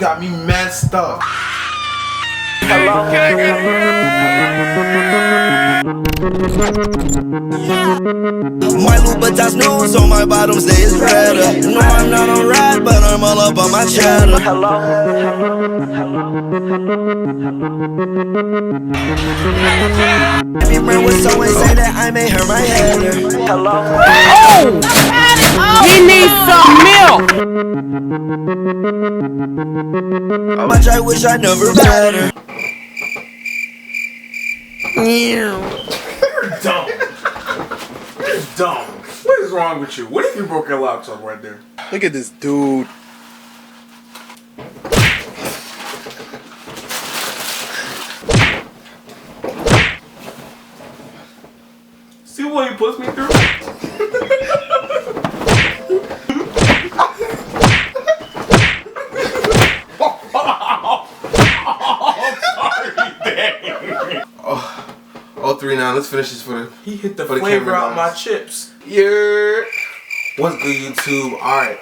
got me messed up. My Louboutin's news on my bottoms, they is redder. You know I'm not on ride, but I'm all up on my cheddar. Every friend was always say that I made her my header. Oh! He needs some milk! How much I wish I never met her. You're dumb. You're dumb. What is wrong with you? What if you broke your locks on right there? Look at this dude. See what he puts me through? Oh, 3-9. Let's finish this for the. He hit the for flavor out my guys. chips. Yeah. What's good, YouTube? All right.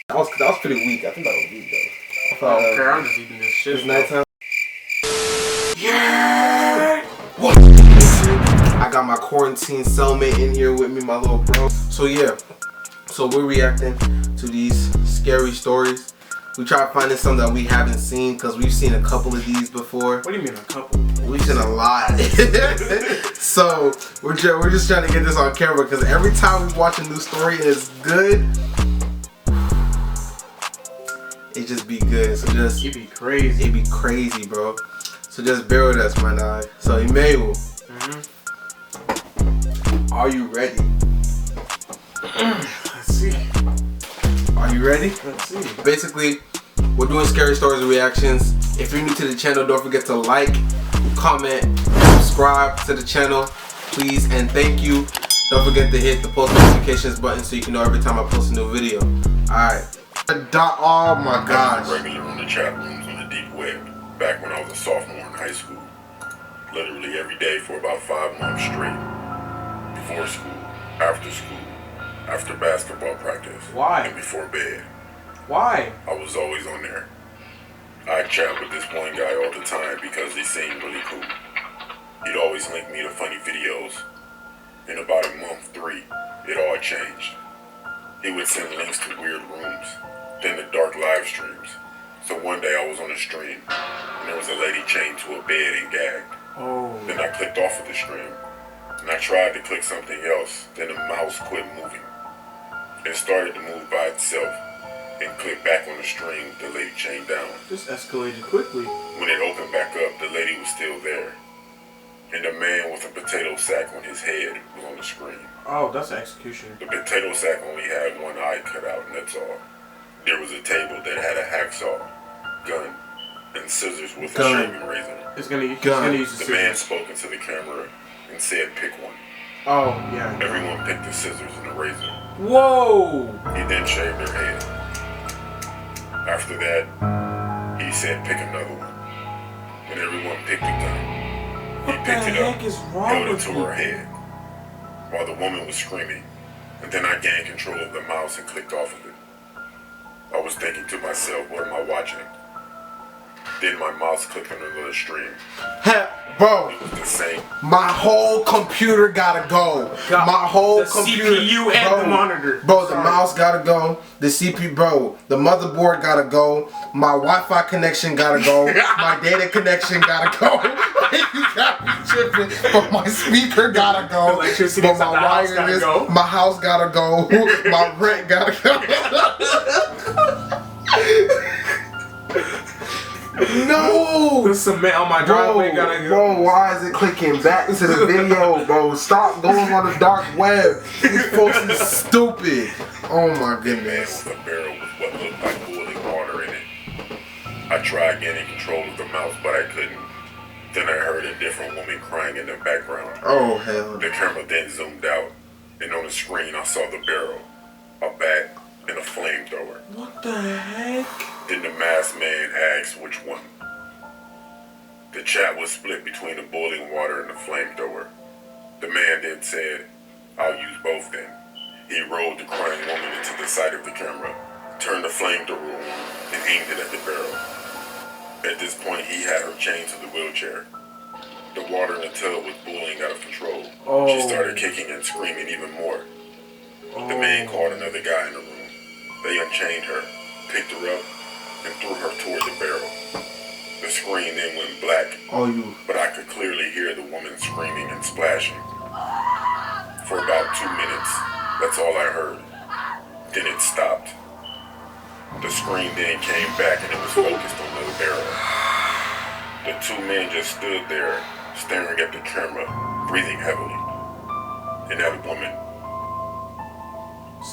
That was pretty weak. I think that was weak though. I don't care. I'm just eating this shit. It's nighttime. Yeah. What? I got my quarantine cellmate in here with me, my little bro. So yeah. So we're reacting to these scary stories. We try finding some that we haven't seen because we've seen a couple of these before. What do you mean a couple? We've seen a lot. So we're just trying to get this on camera because every time we watch a new story and it's good, it just be good. So just It'd be crazy. It'd be crazy, bro. So just bear with us, my dog. So Emmanuel, are you ready? Let's see. Are you ready? Let's see. Basically, we're doing scary stories and reactions. If you're new to the channel, don't forget to like, comment, subscribe to the channel, please, and thank you. Don't forget to hit the post notifications button so you can know every time I post a new video. Alright. Oh my gosh. Regular on the chat rooms on the deep web back when I was a sophomore in high school. Literally every day for about 5 months straight. Before school, after basketball practice, Why? and before bed. Why? I was always on there. I'd chat with this one guy all the time because he seemed really cool. He'd always link me to funny videos. In about a month, 3, it all changed. He would send links to weird rooms, then to dark live streams. So one day I was on a stream, and there was a lady chained to a bed and gagged. Oh. Then I clicked off of the stream, and I tried to click something else, then the mouse quit moving. It started to move by itself, and clicked back on the stream with the lady chained down. This escalated quickly. When it opened back up, the lady was still there. And the man with a potato sack on his head was on the screen. Oh, that's execution. The potato sack only had one eye cut out, and that's all. There was a table that had a hacksaw, gun, and scissors with a shaving razor. He's gonna use The man spoke into the camera and said, "Pick one." Oh, yeah. Everyone picked the scissors and the razor. Whoa! He then shaved their head. After that, he said, "Pick another one." When everyone picked a gun, he picked it up, held it to her head, while the woman was screaming, and then I gained control of the mouse and clicked off of it. I was thinking to myself, what am I watching? Then my mouse clicked on another stream. Bro, It was the same. my whole computer gotta go. My whole computer. CPU and the monitor. Bro, the mouse gotta go. The CPU, bro, the motherboard gotta go. My Wi-Fi connection gotta go. My data connection gotta go. You got me tripping. But my speaker gotta go. Electricity But inside my the house gotta wireless, go. my house gotta go. My rent gotta go. No! The cement on my driveway gotta go. Bro, why is it clicking back to the video, bro? Stop going on the dark web. These folks is stupid. Oh my Man goodness. with a barrel with what looked like boiling water in it. I tried gaining control of the mouse, but I couldn't. Then I heard a different woman crying in the background. Oh hell. The camera then zoomed out, and on the screen I saw the barrel, a bat, and a flamethrower. What the heck? Then the masked man asked which one. The chat was split between the boiling water and the flamethrower. The man then said, "I'll use both then." He rolled the crying woman into the side of the camera, turned the flamethrower on, and aimed it at the barrel. At this point, he had her chained to the wheelchair. The water in the tub was boiling out of control. She started kicking and screaming even more. The man called another guy in the room. They unchained her, picked her up, and threw her toward the barrel. The screen then went black, but I could clearly hear the woman screaming and splashing. For about 2 minutes, that's all I heard. Then it stopped. The screen then came back and it was focused on the barrel. The two men just stood there, staring at the camera, breathing heavily. And that woman,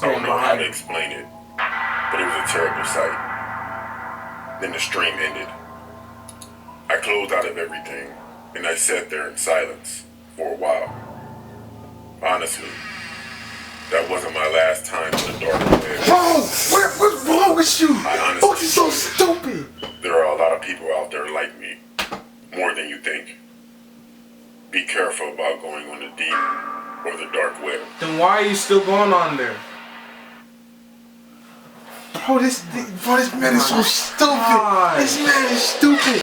I don't know how to explain it, but it was a terrible sight. Then the stream ended. I closed out of everything, and I sat there in silence for a while. Honestly, that wasn't my last time in the dark web. Bro, what's wrong with you? I Folks are so stupid. There are a lot of people out there like me, more than you think. Be careful about going on the deep or the dark web. Then why are you still going on there? Bro, this man is so stupid. This man is stupid.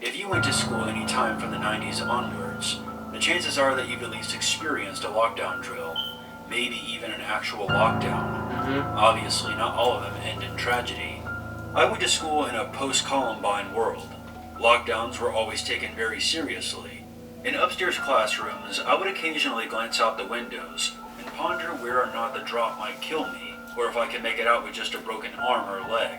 If you went to school any time from the 90s onwards, the chances are that you've at least experienced a lockdown drill, maybe even an actual lockdown. Obviously, not all of them end in tragedy. I went to school in a post-Columbine world. Lockdowns were always taken very seriously. In upstairs classrooms, I would occasionally glance out the windows and ponder where or not the drop might kill me, or if I could make it out with just a broken arm or leg.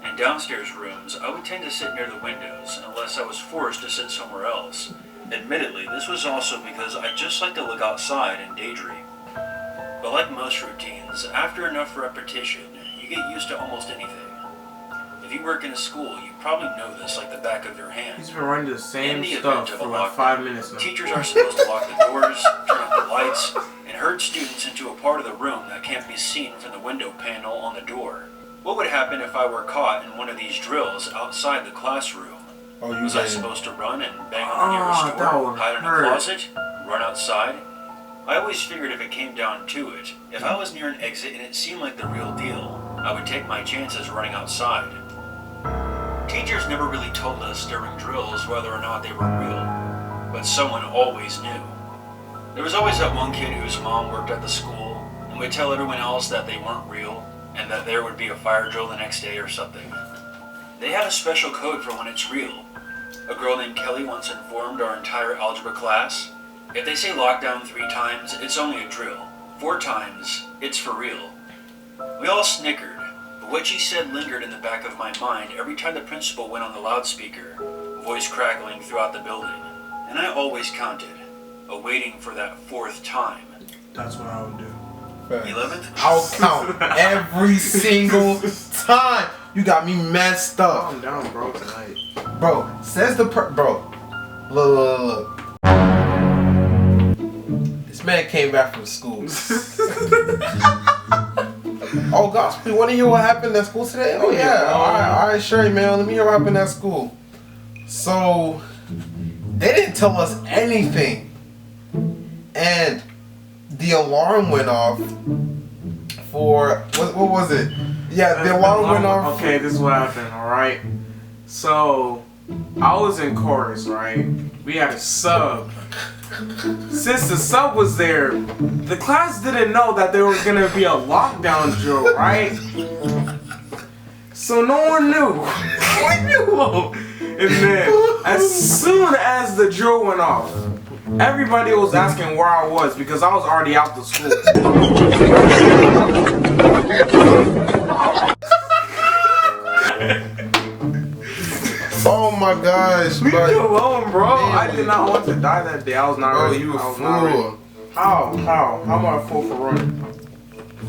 In downstairs rooms, I would tend to sit near the windows unless I was forced to sit somewhere else. Admittedly, this was also because I just like to look outside and daydream. But like most routines, after enough repetition, you get used to almost anything. If you work in a school, you probably know this like the back of your hand. He's been running the same In the stuff event of for a like lockdown, 5 minutes now. teachers are supposed to lock the doors, turn off the lights, and herd students into a part of the room that can't be seen from the window panel on the door. What would happen if I were caught in one of these drills outside the classroom? Was I supposed to run and bang on the nearest door, hide in a closet, run outside? I always figured if it came down to it, if I was near an exit and it seemed like the real deal, I would take my chances running outside. Teachers never really told us during drills whether or not they were real, but someone always knew. There was always that one kid whose mom worked at the school and would tell everyone else that they weren't real and that there would be a fire drill the next day or something. They had a special code for when it's real. A girl named Kelly once informed our entire algebra class, if they say lockdown 3 times, it's only a drill. 4 times, it's for real. We all snickered, but what she said lingered in the back of my mind every time the principal went on the loudspeaker, voice crackling throughout the building. And I always counted, awaiting for that 4th time. That's what I would do. 11th? I'll count every single time. You got me messed up. Calm down, bro, tonight. Bro, says the bro. Look. This man came back from school. Oh gosh, you want to hear what happened at school today? Oh yeah, all right, sure, man. Let me hear what happened at school. So they didn't tell us anything, and the alarm went off for what was it? Yeah, the alarm went off. Okay, this is what happened. All right. So I was in chorus, right? We had a sub. Since the sub was there, the class didn't know that there was gonna be a lockdown drill, right? So no one knew. And then, as soon as the drill went off, everybody was asking where I was because I was already out the school. Oh my gosh, Leave me bro. alone, bro. I did not want to die that day. I was not ready. You a I was not ready. fool. How am I a fool for running?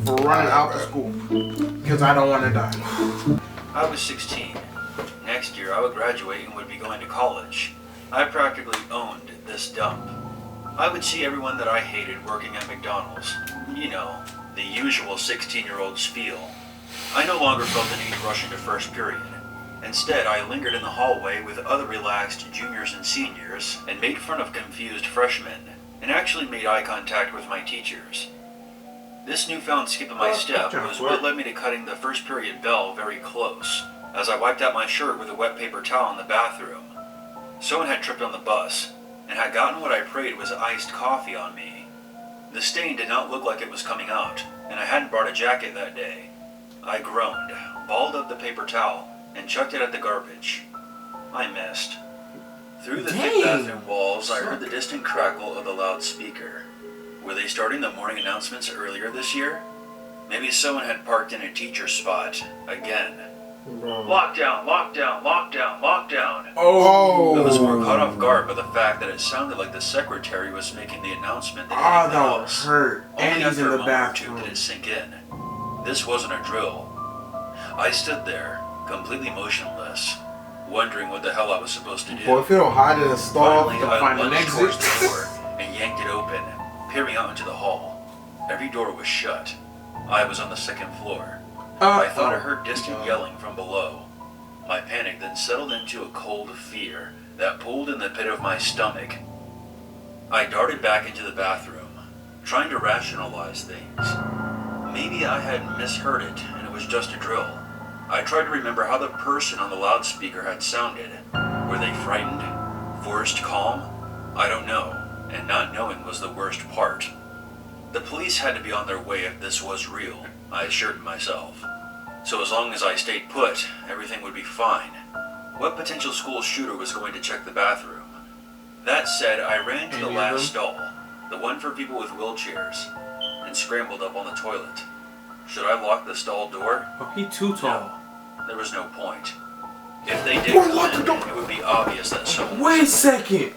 For running out the school. Because I don't want to die. I was 16. Next year I would graduate and would be going to college. I practically owned this dump. I would see everyone that I hated working at McDonald's. You know, the usual 16-year-old spiel. I no longer felt the need to rush into first period. Instead, I lingered in the hallway with other relaxed juniors and seniors and made fun of confused freshmen, and actually made eye contact with my teachers. This newfound skip in my step was what led me to cutting the first period bell very close, as I wiped out my shirt with a wet paper towel in the bathroom. Someone had tripped on the bus, and had gotten what I prayed was iced coffee on me. The stain did not look like it was coming out, and I hadn't brought a jacket that day. I groaned, balled up the paper towel, and chucked it at the garbage. I missed. Through the thick bathroom walls, I heard the distant crackle of the loudspeaker. Were they starting the morning announcements earlier this year? Maybe someone had parked in a teacher spot, again. Lockdown, lockdown, lockdown, lockdown. Oh! I was more caught off guard by the fact that it sounded like the secretary was making the announcement that that would hurt. And he's in the bathroom. Did it sink in? This wasn't a drill. I stood there, completely motionless, wondering what the hell I was supposed to do. Boy, if you don't hide in a stall, Finally, I lunged towards the door and yanked it open, peering out into the hall. Every door was shut. I was on the second floor. I thought I heard distant yelling from below. My panic then settled into a cold fear that pulled in the pit of my stomach. I darted back into the bathroom, trying to rationalize things. Maybe I had misheard it and it was just a drill. I tried to remember how the person on the loudspeaker had sounded. Were they frightened? Forced calm? I don't know, and not knowing was the worst part. The police had to be on their way if this was real, I assured myself. So as long as I stayed put, everything would be fine. What potential school shooter was going to check the bathroom? That said, I ran to the last stall, the one for people with wheelchairs, and scrambled up on the toilet. Should I lock the stall door? Oh, he too tall. No, there was no point. If they did come in, it would be obvious that someone... Wait a second!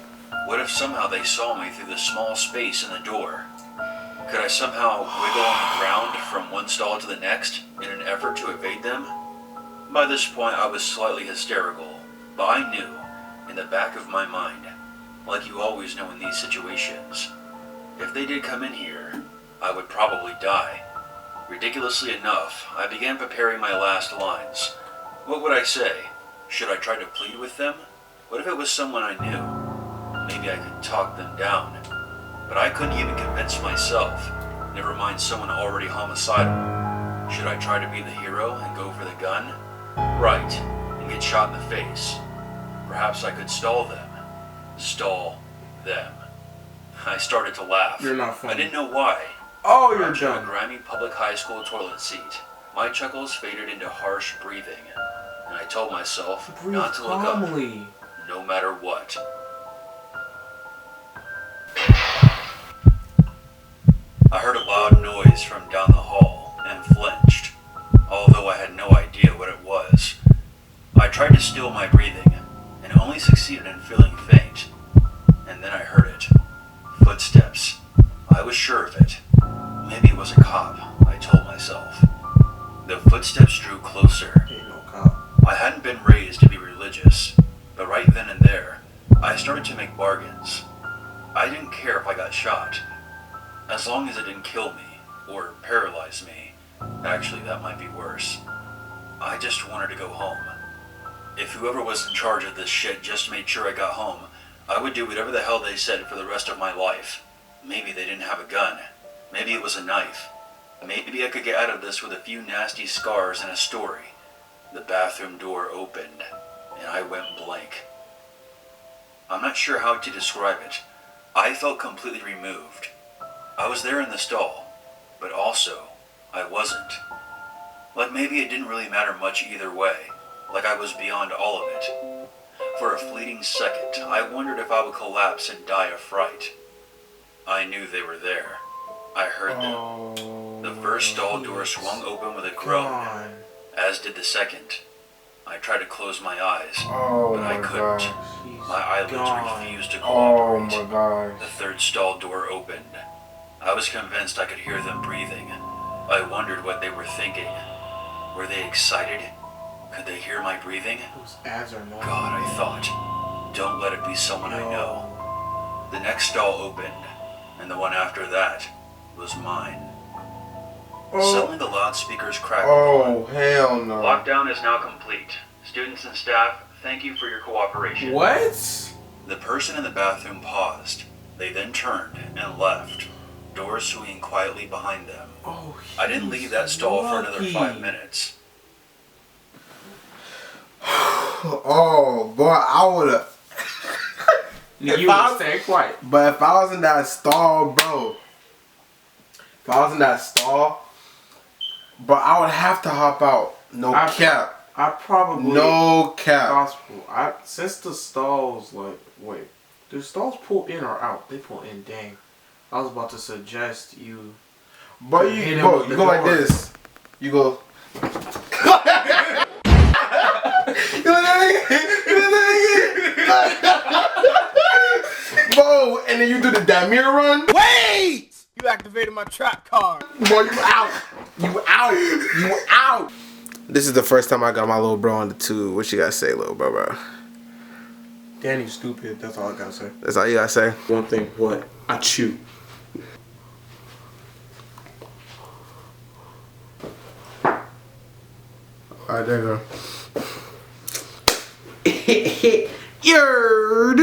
What if somehow they saw me through the small space in the door? Could I somehow wiggle on the ground from one stall to the next in an effort to evade them? By this point, I was slightly hysterical, but I knew, in the back of my mind, like you always know in these situations, if they did come in here, I would probably die. Ridiculously enough, I began preparing my last lines. What would I say? Should I try to plead with them? What if it was someone I knew? Maybe I could talk them down. But I couldn't even convince myself, never mind someone already homicidal. Should I try to be the hero and go for the gun? Right, and get shot in the face. Perhaps I could stall them. Stall them. I started to laugh. You're not funny. I didn't know why. Oh, you're Crouched in a done. grimy public high school toilet seat. My chuckles faded into harsh breathing, and I told myself Breathe not to look calmly. up, no matter what. I heard a loud noise from down the hall and flinched, although I had no idea what it was. I tried to still my breathing, and only succeeded in feeling faint. And then I heard it. Footsteps. I was sure of it. Maybe it was a cop, I told myself. The footsteps drew closer. Ain't no cop. I hadn't been raised to be religious, but right then and there, I started to make bargains. I didn't care if I got shot, as long as it didn't kill me, or paralyze me. Actually, that might be worse. I just wanted to go home. If whoever was in charge of this shit just made sure I got home, I would do whatever the hell they said for the rest of my life. Maybe they didn't have a gun. Maybe it was a knife. Maybe I could get out of this with a few nasty scars and a story. The bathroom door opened, and I went blank. I'm not sure how to describe it. I felt completely removed. I was there in the stall, but also, I wasn't. Like maybe it didn't really matter much either way, like I was beyond all of it. For a fleeting second, I wondered if I would collapse and die of fright. I knew they were there. I heard them. The first stall door swung open with a groan, as did the second. I tried to close my eyes, but I couldn't. My eyelids refused to cooperate. Oh my gosh. The third stall door opened. I was convinced I could hear them breathing. I wondered what they were thinking. Were they excited? Could they hear my breathing? Those ads are not. God, I thought. Don't let it be someone I know. The next stall opened, and the one after that was mine. Suddenly the loudspeakers crackled. Oh, hell no. Lockdown is now complete. Students and staff, thank you for your cooperation. What? The person in the bathroom paused. They then turned and left. door swinging quietly behind them. Oh, I didn't leave that stall for another lucky. 5 minutes. Oh boy, I would've. You would stay quiet. But if I was in that stall, bro. If I was in that stall, bro, I would have to hop out. No cap. I probably No cap. Gospel. Since the stalls wait, do stalls pull in or out? They pull in. Dang. I was about to suggest you. But you go like this. You go. Bro, and then you do the Damir run. Wait! You activated my trap card. Boy, you out. You out. You out. This is the first time I got my little bro on the tube. What you gotta say, little bro? Danny's stupid. That's all I gotta say. That's all you gotta say? One thing. What? I chew. Alright, there you go. Yerd.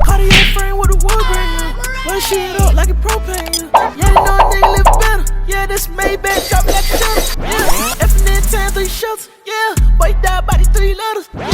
Cardio frame with a wood grain. Run shit up like a propane. Yeah, you know a nigga live better. Yeah, this Maybach.